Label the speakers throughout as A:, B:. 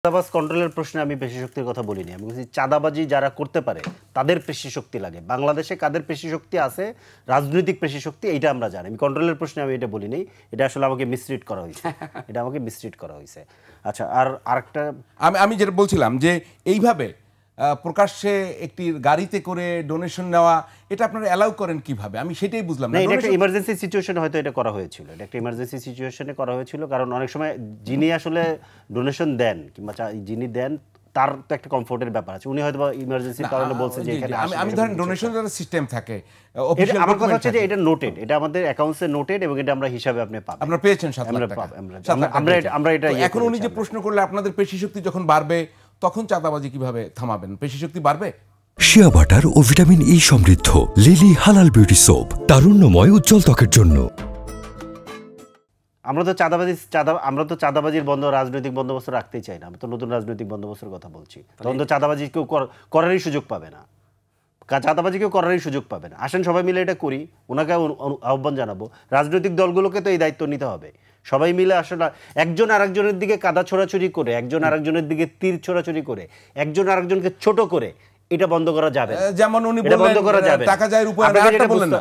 A: চাঁদাবাজ কন্ট্রোলের প্রশ্নে আমি পেশি শক্তির কথা বলিনি। আমি বলছি চাঁদাবাজি যারা করতে পারে তাদের পেশি শক্তি লাগে। বাংলাদেশে কাদের পেশি শক্তি আছে, রাজনৈতিক পেশি শক্তি, এইটা আমরা জানি। আমি কন্ট্রোলের প্রশ্নে আমি এটা বলিনি, এটা আসলে আমাকে মিসরিড করা হয়েছে, এটা আমাকে মিসরিড করা হয়েছে। আচ্ছা, আর আরেকটা
B: আমি যেটা বলছিলাম যে এইভাবে প্রকাশ্যে একটি গাড়িতে করে ডোনেশন নেওয়া, এটা আপনারা অ্যালাউ করেন কিভাবে? আমি সেটাই বুঝলাম না।
A: এটা একটা ইমার্জেন্সি সিচুয়েশনে হয়তো এটা করা হয়েছিল, এটা একটা ইমার্জেন্সি সিচুয়েশনে করা হয়েছিল। কারণ অনেক সময় যিনি আসলে ডোনেশন দেন কিংবা যিনি দেন তার তো একটা কমফোর্টের ব্যাপার আছে। উনি হয়তো ইমার্জেন্সির কারণে বলছে যে এখানে
B: আমি ধরেন ডোনেশনের সিস্টেম থাকে,
A: আমার কথা হচ্ছে যে এটা নোটেড, এটা আমাদের অ্যাকাউন্টসে নোটেড এবং এটা আমরা হিসাবে আপনি পাবেন।
B: আপনারা পেয়েছেন 7 লাখ টাকা।
A: আমরা এটা
B: এখন উনি যে প্রশ্ন করলে আপনাদের পেশি শক্তি যখন বাড়বে তখন চাঁদাবাজি কিভাবে থামাবেন? পেশি শক্তি বাড়বে।
C: শিয়া বাটার ও ভিটামিন ই সমৃদ্ধ লিলি হালাল বিউটি সোপ, তারুণ্যময় উজ্জ্বল ত্বকের জন্য।
A: আমরা তো চাঁদাবাজির রাজনৈতিক বন্দোবস্ত রাখতেই চাই না। আমি তো নতুন রাজনৈতিক বন্দোবস্তের কথা বলছি। তখন তো চাঁদাবাজি কেউ করারই সুযোগ পাবে না, চাঁদাবাজি কেউ করারই সুযোগ পাবে না। আসেন সবাই মিলে এটা করি, ওনাকে আহ্বান জানাবো। রাজনৈতিক দলগুলোকে তো এই দায়িত্ব নিতে হবে। সবাই মিলে আসলে একজন আরেকজনের দিকে কাদা ছোড়াছুড়ি করে, একজন আরেকজনের দিকে তীর ছোড়াছুড়ি করে, একজন আরেকজনকে ছোট করে এটা বন্ধ করা যাবে।
B: যেমন উনি বললেন টাকা যায় উপরে, আরেকটা বললেন না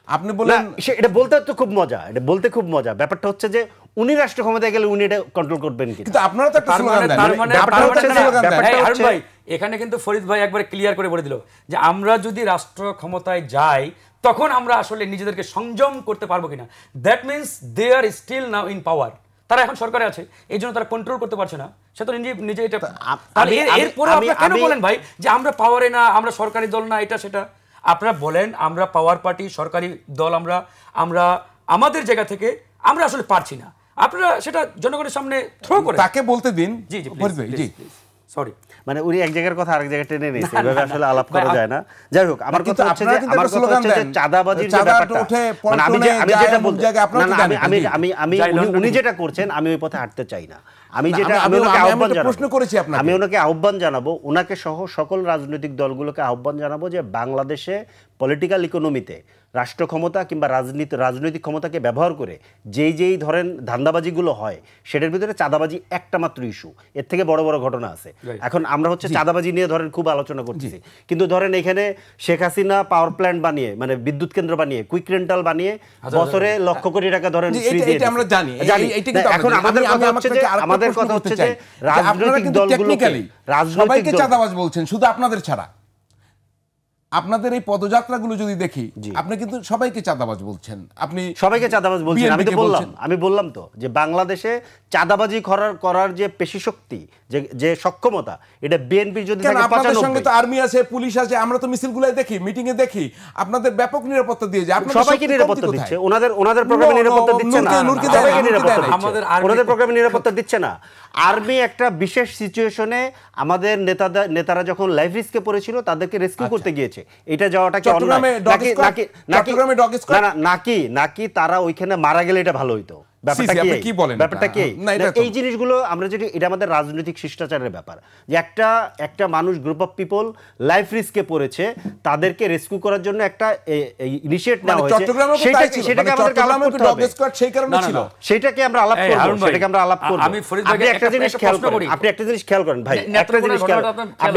B: আপনি বলেন
A: এটা বলতে তো খুব মজা, এটা বলতে খুব মজা। ব্যাপারটা হচ্ছে যে উনি রাষ্ট্র ক্ষমতায় গেলে উনি এটা কন্ট্রোল করবেন কি?
B: কিন্তু আপনারা তো একটা স্লোগান দেন।
D: হারুন ভাই এখানে কিন্তু ফরিদ ভাই একবারে ক্লিয়ার করে বলে দিল যে আমরা যদি রাষ্ট্র ক্ষমতায় যাই তখন আমরা আসলে নিজেদেরকে সংযম করতে পারবো কিনা। That means they are still now in power. তারা এখন সরকারে আছে, এই জন্য তারা কন্ট্রোল করতে পারছে না। সে তো নিজে এটা এরপরে আপনারা কেন বলেন ভাই যে আমরা পাওয়ারে না, আমরা সরকারি দল না, এটা সেটা? আপনারা বলেন আমরা পাওয়ার পার্টি, সরকারি দল, আমরা আমাদের জায়গা থেকে আমরা আসলে পারছি না। আপনারা সেটা জনগণের সামনে থ্রো করে
B: তাকে বলতে দিন।
D: জি জি জি সরি,
A: মানে উনি এক জায়গার কথা আরেক জায়গায় টেনে নিয়েছে, এভাবে আসলে আলাপ করা যায় না। যাই হোক, আমার কথা হচ্ছে যে চাঁদাবাজির যে ব্যাপারটা, মানে উনি যেটা করছেন আমি ওই পথে হাঁটতে চাই না। আমি ওনাকে আহ্বান জানাবো, ওনাকে সহ সকল রাজনৈতিক দলগুলোকে আহ্বান জানাবো যে বাংলাদেশে পলিটিক্যাল ইকোনমিতে রাষ্ট্র ক্ষমতা কিংবা রাজনৈতিক ক্ষমতাকে ব্যবহার করে যেই ধরেন ধান্দাবাজিগুলো হয়, সেটার ভিতরে চাঁদাবাজি একটা মাত্র ইস্যু, এর থেকে বড় বড় ঘটনা আছে। এখন আমরা হচ্ছে চাঁদাবাজি নিয়ে ধরেন খুব আলোচনা করতেছি, কিন্তু ধরেন এখানে শেখ হাসিনা পাওয়ার প্ল্যান্ট বানিয়ে, মানে বিদ্যুৎ কেন্দ্র বানিয়ে, কুইক রেন্টাল বানিয়ে বছরে লক্ষ কোটি টাকা ধরেন
B: আমরা জানি।
A: এখন আমাদের কথা হচ্ছে যে রাজনৈতিক দলগুলোকে
B: সবাইকে চাঁদাবাজ বলছেন, শুধু আপনাদের ছাড়া। আপনাদের এই পদযাত্রাগুলো যদি দেখি, আপনি কিন্তু সবাইকে চাঁদাবাজ বলছেন। আপনি
A: সবাইকে চাঁদাবাজ বলছেন। আমি বললাম তো যে বাংলাদেশে চাঁদাবাজি করার যে পেশি শক্তি, যে সক্ষমতা, এটা বিএনপির যদি থাকে।
B: আপনাদের সঙ্গে তো আর্মি আছে, পুলিশ আছে, আমরা তো মিছিলগুলোয় দেখি, মিটিং এ দেখি আপনাদের ব্যাপক নিরাপত্তা দিয়ে যায়। আপনারা
A: সবাইকে নিরাপত্তা দিচ্ছে, ওনাদের প্রোগ্রামে নিরাপত্তা দিচ্ছে না, ওনাদের প্রোগ্রামে নিরাপত্তা দিচ্ছে না। আর্মি একটা বিশেষ সিচুয়েশনে আমাদের নেতারা যখন লাইফ রিস্কে পড়েছিল তাদেরকে রেস্কিউ করতে গিয়েছে। এটা যাওয়াটা কি নাকি তারা ওইখানে মারা গেলে এটা ভালো হইতো? ব্যাপারটা কি? এই জিনিসগুলো আমরা যেটা, এটা আমাদের রাজনৈতিক শিষ্টাচারের ব্যাপার, যে একটা মানুষ, গ্রুপ অফ পিপল লাইফ রিস্কে পড়েছে, তাদেরকে রেস্কিউ করার জন্য একটা ইনিশিয়েট নেওয়া হয়েছে। সেটাকে আমাদের আলাপ করতে হবে, সেই কারণে ছিল। সেটাকে আমরা আলাপ করব, সেটাকে আমরা আলাপ করব। আপনি একটা জিনিস খেয়াল করেন ভাই,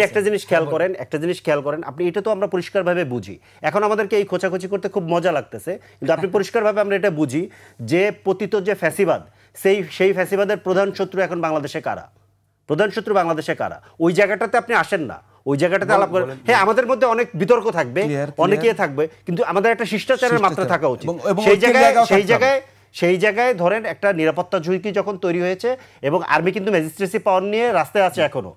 A: একটা জিনিস খেয়াল করেন, আপনি এটা তো আমরা পরিষ্কারভাবে বুঝি। এখন আমাদেরকে এই খোঁচাখুচি করতে খুব মজা লাগতেছে, কিন্তু আপনি পরিষ্কারভাবে আমরা এটা বুঝি যে পতিত যে ফ্যাসিবাদ, সেই ফ্যাসিবাদের প্রধান শত্রু এখন বাংলাদেশে কারা? প্রধান শত্রু বাংলাদেশে কারা? ওই জায়গাটাতে আপনি আসেন না, ওই জায়গাটাতে আলাপ করেন। হ্যাঁ, আমাদের মধ্যে অনেক বিতর্ক থাকবে, অনেকেই থাকবে, কিন্তু আমাদের একটা শিষ্টাচারের মাত্রা থাকা উচিত। সেই জায়গায় ধরেন একটা নিরাপত্তা ঝুঁকি যখন তৈরি হয়েছে, এবং আর্মি কিন্তু ম্যাজিস্ট্রেসি পাওয়ার নিয়ে রাস্তায় আছে, এখনো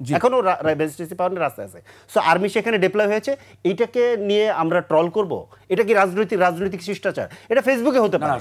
A: ম্যাজিস্ট্রেসি পাওয়ার নিয়ে রাস্তায় আছে। সো আর্মি সেখানে ডিপ্লয় হয়েছে, এইটাকে নিয়ে আমরা ট্রল করব? এটা কি রাজনৈতিক শিষ্টাচার? এটা ফেসবুকে হতে পারে।